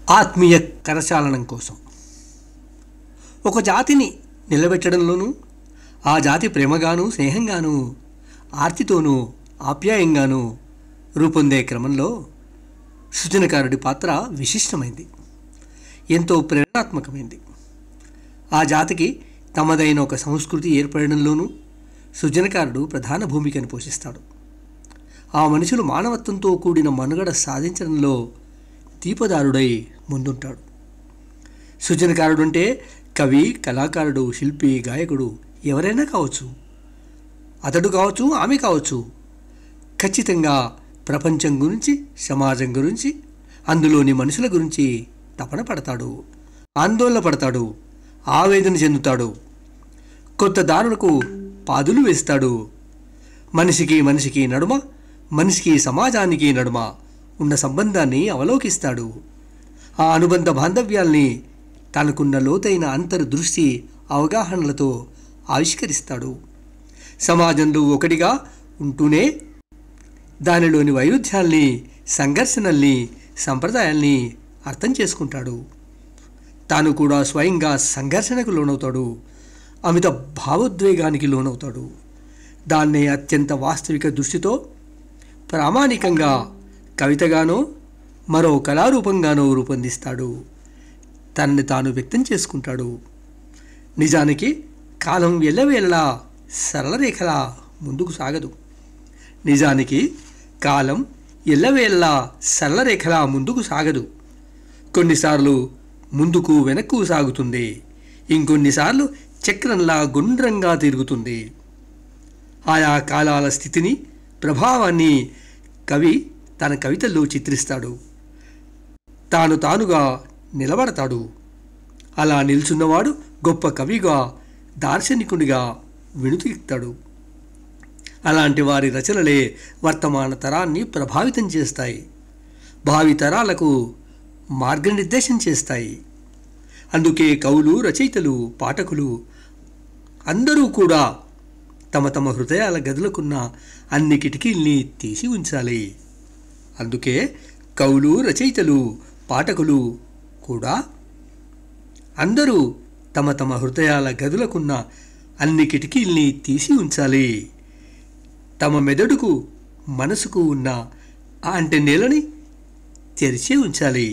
ఆత్మీయ కరచాలనం కోసం ఒక జాతిని నిలబెట్టడంలోనూ ఆ జాతి ప్రేమగాను స్నేహంగాను ఆర్తితోనూ ఆప్యాయంగానూ రూపొందే క్రమంలో సృజనకారుడి పాత్ర విశిష్టమైంది, ఎంతో ప్రేరణాత్మకమైంది. ఆ జాతికి తమదైన ఒక సంస్కృతి ఏర్పడడంలోనూ సృజనకారుడు ప్రధాన భూమికను పోషిస్తాడు. ఆ మనుషులు మానవత్వంతో కూడిన మనుగడ సాధించడంలో దీపదారుడై ముందుంటాడు. సృజనకారుడు అంటే కవి, కళాకారుడు, శిల్పి, గాయకుడు ఎవరైనా కావచ్చు, అతడు కావచ్చు, ఆమె కావచ్చు. ఖచ్చితంగా ప్రపంచం గురించి, సమాజం గురించి, అందులోని మనుషుల గురించి తపన పడతాడు, ఆందోళన పడతాడు, ఆవేదన చెందుతాడు, కొత్త దారులకు పాదులు వేస్తాడు. మనిషికి మనిషికి నడుమ, మనిషికి సమాజానికి నడుమ ఉన్న సంబంధాన్ని అవలోకిస్తాడు. ఆ అనుబంధ బాంధవ్యాల్ని తనకున్న లోతైన అంతర్దృష్టి అవగాహనలతో ఆవిష్కరిస్తాడు. సమాజంలో ఒకటిగా ఉంటూనే దానిలోని వైరుధ్యాల్ని, సంఘర్షణల్ని, సంప్రదాయాల్ని అర్థం చేసుకుంటాడు. తాను కూడా స్వయంగా సంఘర్షణకు లోనవుతాడు, అమిత భావోద్వేగానికి లోనవుతాడు. దాన్నే అత్యంత వాస్తవిక దృష్టితో ప్రామాణికంగా కవితగానో మరో కళారూపంగానో రూపొందిస్తాడు. తనని తాను వ్యక్తం చేసుకుంటాడు. నిజానికి కాలం ఎల్లవేళలా సరళరేఖలా ముందుకు సాగదు. నిజానికి కాలం ఎల్లవేళలా సరళరేఖలా ముందుకు సాగదు. కొన్నిసార్లు ముందుకు వెనక్కు సాగుతుంది, ఇంకొన్నిసార్లు చక్రంలా గుండ్రంగా తిరుగుతుంది. ఆయా కాలాల స్థితిని, ప్రభావాన్ని కవి తన కవితల్లో చిత్రిస్తాడు. తానుగా నిలబడతాడు. అలా నిల్చున్నవాడు గొప్ప కవిగా, దార్శనికునిగా వెనుతిరుగుతాడు. అలాంటి వారి రచనలే వర్తమాన తరాన్ని ప్రభావితం చేస్తాయి, భావి తరాలకు మార్గనిర్దేశం చేస్తాయి. అందుకే కవులు, రచయితలు, పాఠకులు అందరూ కూడా తమ తమ హృదయాల గదులకున్న అన్ని కిటికీల్ని తీసి ఉంచాలి. అందుకే కవులు, రచయితలు, పాఠకులు కూడా అందరూ తమ తమ హృదయాల గదులకున్న అన్ని కిటికీల్ని తీసి ఉంచాలి. తమ మెదడుకు, మనసుకు ఉన్న ఆ అంటెన్నెలని తెరిచే ఉంచాలి.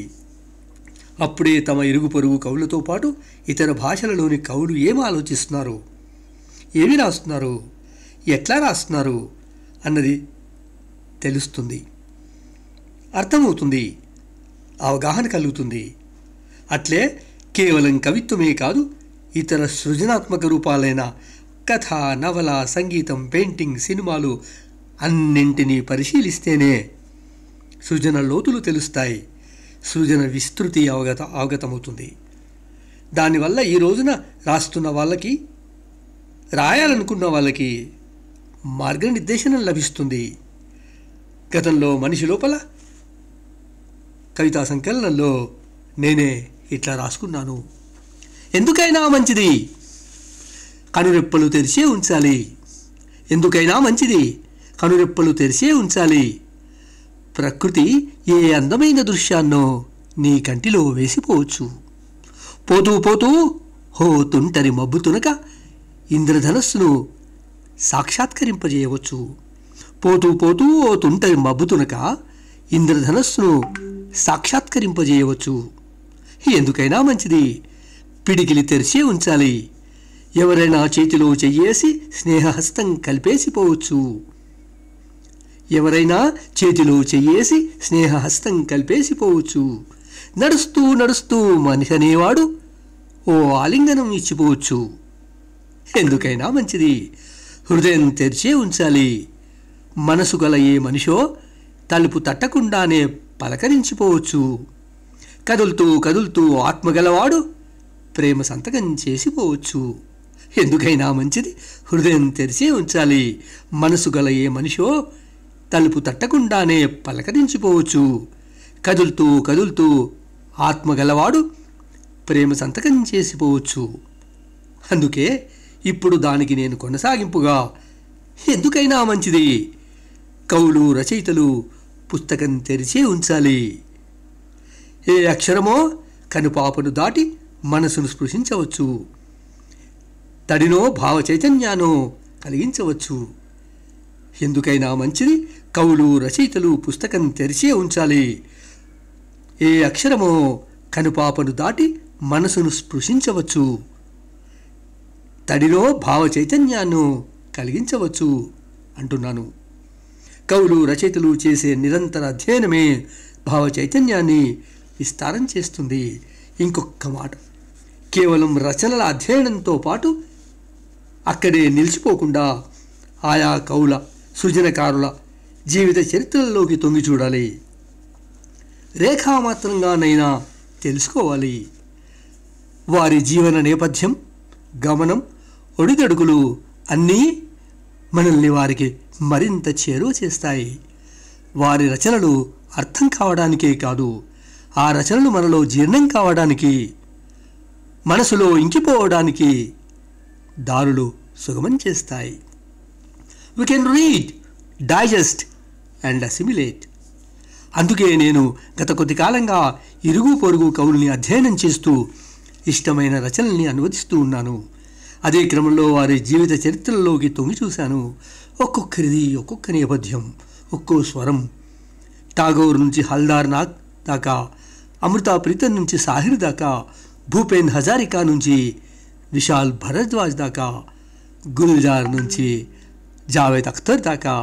అప్పుడే తమ ఇరుగు పొరుగు కవులతో పాటు ఇతర భాషలలోని కవులు ఏం ఆలోచిస్తున్నారు, ఏమి రాస్తున్నారు, ఎట్లా రాస్తున్నారు అన్నది తెలుస్తుంది, అర్థమవుతుంది, అవగాహన కలుగుతుంది. అట్లే కేవలం కవిత్వమే కాదు, ఇతర సృజనాత్మక రూపాలైన కథ, నవల, సంగీతం, పెయింటింగ్, సినిమాలు అన్నింటినీ పరిశీలిస్తేనే సృజన లోతులు తెలుస్తాయి, సృజన విస్తృతి అవగతమవుతుంది. దానివల్ల ఈ రోజున రాస్తున్న వాళ్ళకి, రాయాలనుకున్న వాళ్ళకి మార్గనిర్దేశనం లభిస్తుంది. గతంలో మనిషి లోపల కవితా సంకలనంలో నేనే ఇట్లా రాసుకున్నాను, ఎందుకైనా మంచిది కనురెప్పలు తెరిచే ఉంచాలి, ఎందుకైనా మంచిది కనురెప్పలు తెరిచే ఉంచాలి. ప్రకృతి ఏ అందమైన దృశ్యాన్నో నీ కంటిలో వేసిపోవచ్చు. పోతూ పోతూ హో తుంటరి మబ్బు తునక ఇంద్రధనస్సును సాక్షాత్కరింపజేయవచ్చు. పోతూ పోతూ ఓ తుంటరి మబ్బు తునక ఇంద్రధనస్సును సాక్షాత్కరింపజేయవచ్చు. ఎందుకైనా మంచిది పిడికిలి తెరిచే ఉంచాలి. ఎవరైనా చేతిలో చెయ్యేసి స్నేహహస్తం కలిపేసిపోవచ్చు. ఎవరైనా చేతిలో చెయ్యేసి స్నేహహస్తం కలిపేసిపోవచ్చు. నడుస్తూ నడుస్తూ మనిషి అనేవాడు ఓ ఆలింగనం ఇచ్చిపోవచ్చు. ఎందుకైనా మంచిది హృదయం తెరిచే ఉంచాలి. మనసు గల ఏ మనిషో తలుపు తట్టకుండానే పలకరించిపోవచ్చు. కదులుతూ కదులుతూ ఆత్మగలవాడు ప్రేమ సంతకం చేసిపోవచ్చు. ఎందుకైనా మంచిది హృదయం తెరిచే ఉంచాలి. మనసు గల ఏ మనిషో తలుపు తట్టకుండానే పలకరించిపోవచ్చు. కదులుతూ కదులుతూ ఆత్మగలవాడు ప్రేమ సంతకం చేసిపోవచ్చు. అందుకే ఇప్పుడు దానికి నేను కొనసాగింపుగా ఎందుకైనా మంచిది కవులు, రచయితలు పుస్తకం తెరిచే ఉంచాలి. ఏ అక్షరమో కనుపాపను దాటి మనసును స్పృశించవచ్చు. తడినో భావ చైతన్యానో కలిగించవచ్చు. ఎందుకైనా మంచిది కవులు రచయితలు పుస్తకం తెరిచే ఉంచాలి. ఏ అక్షరమో కనుపాపను దాటి మనసును స్పృశించవచ్చు. తడిలో భావ చైతన్యాన్ని కలిగించవచ్చు అంటున్నాను. కవులు రచయితలు చేసే నిరంతర అధ్యయనమే భావ చైతన్యాన్ని విస్తారం చేస్తుంది. ఇంకొక మాట, కేవలం రచనల అధ్యయనంతో పాటు అక్కడే నిలిచిపోకుండా ఆయా కవుల సృజనకారుల జీవిత చరిత్రల్లోకి తొంగి చూడాలి. రేఖామాత్రంగానైనా తెలుసుకోవాలి. వారి జీవన నేపథ్యం, గమనం, ఒడిదొడుకులు అన్నీ మనల్ని వారికి మరింత చేరువ చేస్తాయి. వారి రచనలు అర్థం కావడానికే కాదు, ఆ రచనలు మనలో జీర్ణం కావడానికి, మనసులో ఇంకిపోవడానికి దారులు సుగమం చేస్తాయి. We can read, digest and assimilate. అందుకే నేను గత కొద్ది కాలంగా ఇరుగు పొరుగు కవుల్ని అధ్యయనం చేస్తూ ఇష్టమైన రచనల్ని అనువదిస్తూ ఉన్నాను. అదే క్రమంలో వారి జీవిత చరిత్రల్లోకి తొంగి చూశాను. ఒక్కొక్కరిది ఒక్కొక్క నేపథ్యం, ఒక్కో స్వరం. టాగోర్ నుంచి హల్దార్ నాగ్ దాకా, అమృతా ప్రీతం నుంచి సాహిర్ దాకా, భూపేన్ హజారికా నుంచి విశాల్ భరద్వాజ్ దాకా, గుల్జార్ నుంచి జావేద్ అఖ్తర్ దాకా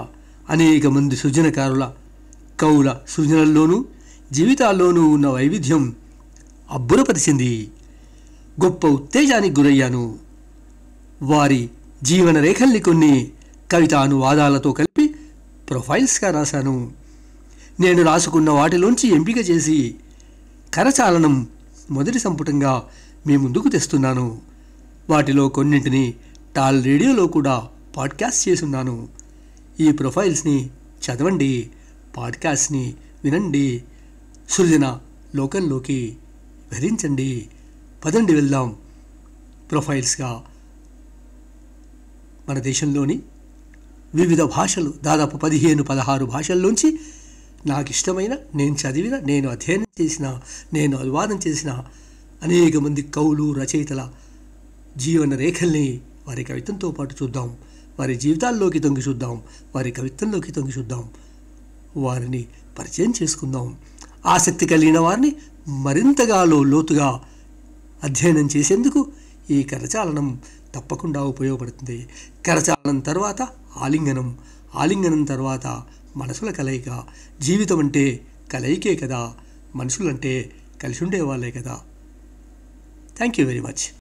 అనేక మంది సృజనకారుల కవుల సృజనల్లోనూ జీవితాల్లోనూ ఉన్న వైవిధ్యం అబ్బురపరిచింది. గొప్ప ఉత్తేజానికి గురయ్యాను. వారి జీవన రేఖల్ని కొన్ని కవితానువాదాలతో కలిపి ప్రొఫైల్స్గా రాశాను. నేను రాసుకున్న వాటిలోంచి ఎంపిక చేసి కరచాలనం మొదటి సంపుటంగా మీ ముందుకు తెస్తున్నాను. వాటిలో కొన్నింటిని టాల్ రేడియోలో కూడా పాడ్కాస్ట్ చేసున్నాను. ఈ ప్రొఫైల్స్ని చదవండి, పాడ్కాస్ట్ని వినండి, సృజన లోకంలోకి భరించండి. పదండి వెళ్దాం ప్రొఫైల్స్గా. మన దేశంలోని వివిధ భాషలు, దాదాపు 15-16 భాషల్లోంచి నాకు ఇష్టమైన, నేను చదివిన, నేను అధ్యయనం చేసిన, నేను అనువాదం చేసిన అనేక మంది కవులు రచయితల జీవన రేఖల్ని వారి కవిత్వంతో పాటు చూద్దాం. వారి జీవితాల్లోకి తొంగి చూద్దాం, వారి కవిత్వంలోకి తొంగి చూద్దాం, వారిని పరిచయం చేసుకుందాం. ఆసక్తి కలిగిన వారిని మరింతగా లోతుగా అధ్యయనం చేసేందుకు ఈ కరచాలనం తప్పకుండా ఉపయోగపడుతుంది. కరచాలనం తర్వాత ఆలింగనం, ఆలింగనం తర్వాత మనసుల కలయిక. జీవితం అంటే కలయికే కదా, మనుషులంటే కలిసి ఉండేవాళ్ళే కదా. Thank you very much.